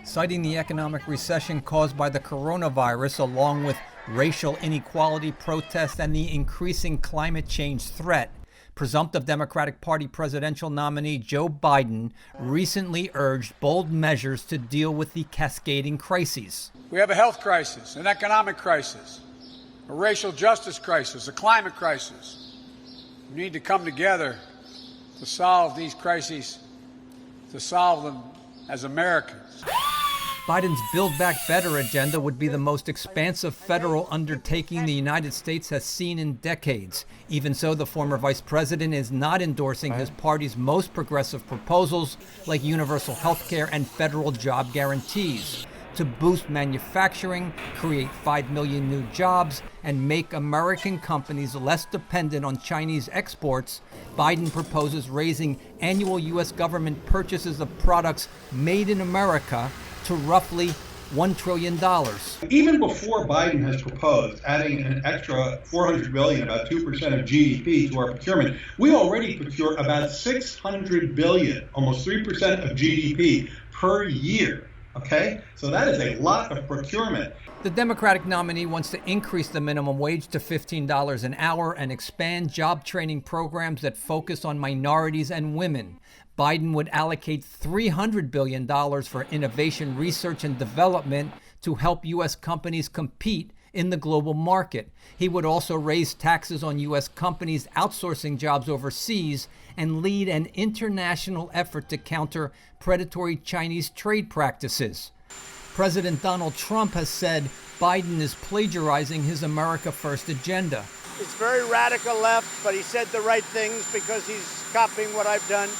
citing the economic recession caused by the coronavirus, along with racial inequality protests and the increasing climate change threat. Presumptive Democratic Party presidential nominee Joe Biden recently urged bold measures to deal with the cascading crises. We have a health crisis, an economic crisis, a racial justice crisis, a climate crisis. We need to come together to solve these crises, to solve them as Americans. Biden's Build Back Better agenda would be the most expansive federal undertaking the United States has seen in decades. Even so, the former vice president is not endorsing his party's most progressive proposals, like universal health care and federal job guarantees. To boost manufacturing, create 5 million new jobs, and make American companies less dependent on Chinese exports, Biden proposes raising annual U.S. government purchases of products made in America to roughly $1 trillion. Even before Biden has proposed adding an extra $400 billion, about 2% of GDP, to our procurement, we already procure about $600 billion, almost 3% of GDP per year. Okay? So that is a lot of procurement. The Democratic nominee wants to increase the minimum wage to $15 an hour and expand job training programs that focus on minorities and women. Biden would allocate $300 billion for innovation, research, and development to help U.S. companies compete in the global market. He would also raise taxes on U.S. companies outsourcing jobs overseas and lead an international effort to counter predatory Chinese trade practices. President Donald Trump has said Biden is plagiarizing his America First agenda. It's very radical left, but he said the right things because he's copying what I've done.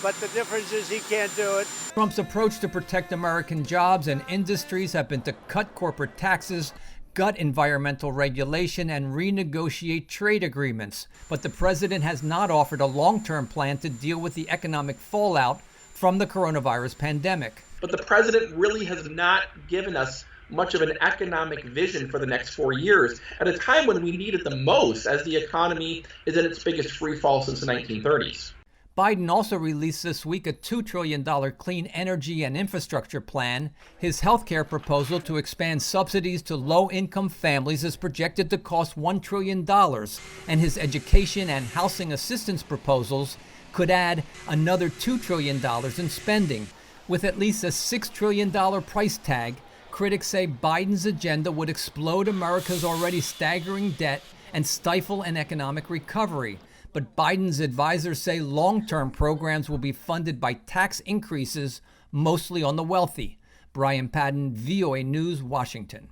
But the difference is he can't do it. Trump's approach to protect American jobs and industries have been to cut corporate taxes, gut environmental regulation, and renegotiate trade agreements. But the president has not offered a long-term plan to deal with the economic fallout from the coronavirus pandemic. But the president really has not given us much of an economic vision for the next 4 years at a time when we need it the most, as the economy is in its biggest free fall since the 1930s. Biden also released this week a $2 trillion clean energy and infrastructure plan. His health care proposal to expand subsidies to low-income families is projected to cost $1 trillion, and his education and housing assistance proposals could add another $2 trillion in spending. With at least a $6 trillion price tag, critics say Biden's agenda would explode America's already staggering debt and stifle an economic recovery. But Biden's advisors say long-term programs will be funded by tax increases, mostly on the wealthy. Brian Padden, VOA News, Washington.